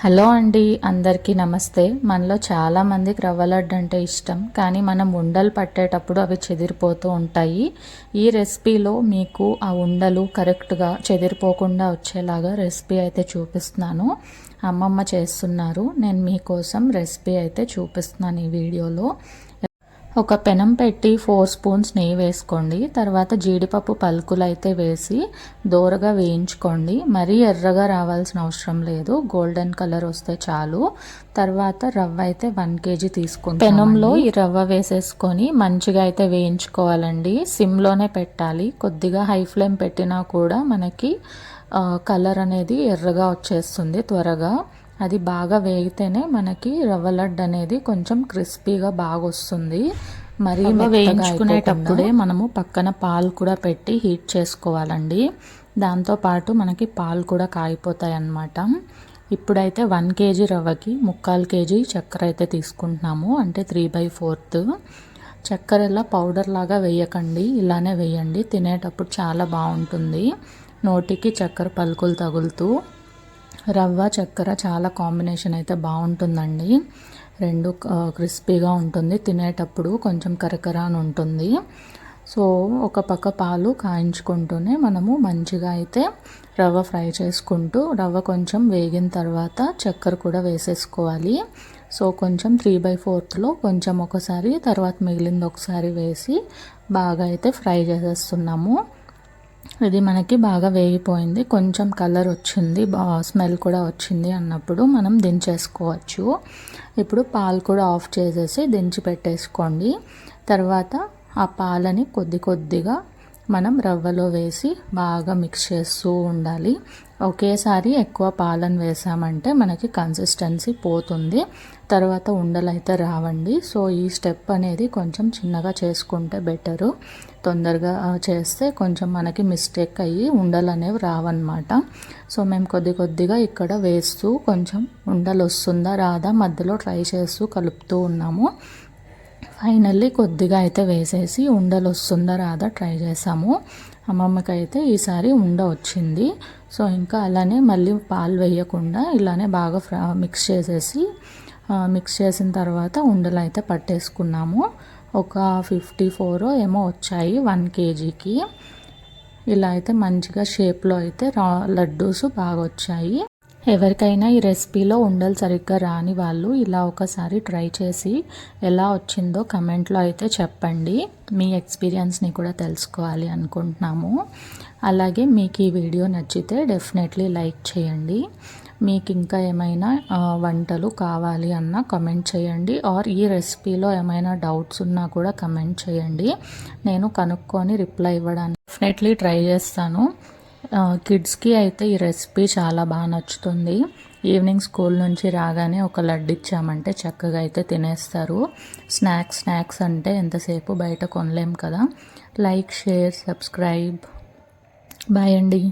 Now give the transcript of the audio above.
Hello అండి, అందరికీ నమస్తే. మనలో చాలామందికి రవ్వ లడ్డు అంటే ఇష్టం, కానీ మనం ఉండలు పట్టేటప్పుడు అవి చెదిరిపోతూ ఉంటాయి. ఈ రెసిపీలో మీకు ఆ ఉండలు కరెక్ట్గా చెదిరిపోకుండా వచ్చేలాగా రెసిపీ అయితే చూపిస్తున్నాను. అమ్మమ్మ చేస్తున్నారు, నేను మీకోసం రెసిపీ అయితే చూపిస్తున్నాను ఈ వీడియోలో. ఒక పెనం పెట్టి 4 స్పూన్స్ నెయ్యి వేసుకోండి. తర్వాత జీడిపప్పు పలుకులు అయితే వేసి దోరగా వేయించుకోండి. మరీ ఎర్రగా రావాల్సిన అవసరం లేదు, గోల్డెన్ కలర్ వస్తే చాలు. తర్వాత రవ్వ అయితే 1 kg తీసుకుంటాం. పెనంలో ఈ రవ్వ వేసేసుకొని మంచిగా అయితే వేయించుకోవాలండి. సిమ్లోనే పెట్టాలి. కొద్దిగా హై ఫ్లేమ్ పెట్టినా కూడా మనకి కలర్ అనేది ఎర్రగా వచ్చేస్తుంది త్వరగా. అది బాగా వేగితేనే మనకి రవ్వ లడ్డు అనేది కొంచెం క్రిస్పీగా బాగా వస్తుంది. మరి వేయించుకునేటప్పుడే మనము పక్కన పాలు కూడా పెట్టి హీట్ చేసుకోవాలండి. దాంతోపాటు మనకి పాలు కూడా కాగిపోతాయి అన్నమాట. ఇప్పుడైతే 1 kg రవ్వకి 3/4 kg చక్కెర అయితే తీసుకుంటున్నాము, అంటే 3/4. చక్కెర ఇలా పౌడర్ లాగా వేయకండి, ఇలానే వేయండి. తినేటప్పుడు చాలా బాగుంటుంది, నోటికి చక్కెర పలుకులు తగులుతూ. రవ్వ చక్కెర చాలా కాంబినేషన్ అయితే బాగుంటుందండి. రెండు క్రిస్పీగా ఉంటుంది, తినేటప్పుడు కొంచెం కరకర అని ఉంటుంది. సో ఒక పక్క పాలు కాయించుకుంటూనే మనము మంచిగా అయితే రవ్వ ఫ్రై చేసుకుంటూ, రవ్వ కొంచెం వేగిన తర్వాత చక్కెర కూడా వేసేసుకోవాలి. సో కొంచెం 3/4లో కొంచెం ఒకసారి, తర్వాత మిగిలింది ఒకసారి వేసి బాగా అయితే ఫ్రై చేసేస్తున్నాము. ఇది మనకి బాగా వేగిపోయింది, కొంచెం కలర్ వచ్చింది, స్మెల్ కూడా వచ్చింది అన్నప్పుడు మనం దించేసుకోవచ్చు. ఇప్పుడు పాలు కూడా ఆఫ్ చేసేసి దించి పెట్టేసుకోండి. తర్వాత ఆ పాలని కొద్ది కొద్దిగా మనం రవ్వలో వేసి బాగా మిక్స్ చేస్తూ ఉండాలి. ఒకేసారి ఎక్కువ పాలను వేసామంటే మనకి కన్సిస్టెన్సీ పోతుంది, తర్వాత ఉండలు అయితే రావండి. సో ఈ స్టెప్ అనేది కొంచెం చిన్నగా చేసుకుంటే బెటరు. తొందరగా చేస్తే కొంచెం మనకి మిస్టేక్ అయ్యి ఉండలు అనేవి రావన్నమాట. సో మేము కొద్ది కొద్దిగా ఇక్కడ వేస్తూ కొంచెం ఉండలు వస్తుందా రాదా మధ్యలో ట్రై చేస్తూ కలుపుతూ ఉన్నాము. ఫైనల్లీ కొద్దిగా అయితే వేసేసి ఉండలు వస్తుందా రాదా ట్రై చేసాము. అమ్మమ్మకి అయితే ఈసారి ఉండ వచ్చింది. సో ఇంకా అలానే మళ్ళీ పాలు వేయకుండా ఇలానే బాగా మిక్స్ చేసిన తర్వాత ఉండలు అయితే పట్టేసుకున్నాము. ఒక 54 ఏమో వచ్చాయి 1 kgకి. ఇలా అయితే మంచిగా షేప్లో అయితే లడ్డూస్ బాగా వచ్చాయి. ఎవరికైనా ఈ రెసిపీలో ఉండలు సరిగ్గా రాని వాళ్ళు ఇలా ఒకసారి ట్రై చేసి ఎలా వచ్చిందో కమెంట్లో అయితే చెప్పండి. మీ ఎక్స్పీరియన్స్ని కూడా తెలుసుకోవాలి అనుకుంటున్నాము. అలాగే మీకు ఈ వీడియో నచ్చితే డెఫినెట్లీ లైక్ చేయండి. మీకు ఇంకా ఏమైనా వంటలు కావాలి అన్నా కమెంట్ చేయండి, ఆర్ ఈ రెసిపీలో ఏమైనా డౌట్స్ ఉన్నా కూడా కమెంట్ చేయండి. నేను కనుక్కొని రిప్లై ఇవ్వడానికి డెఫినెట్లీ ట్రై చేస్తాను. కిడ్స్కి అయితే ఈ రెసిపీ చాలా బాగా నచ్చుతుంది. ఈవినింగ్ స్కూల్ నుంచి రాగానే ఒక లడ్డు ఇచ్చామంటే చక్కగా అయితే తినేస్తారు. స్నాక్స్ అంటే ఎంతసేపు బయట కొనలేం కదా. Like, share, subscribe. బాయ్ అండి.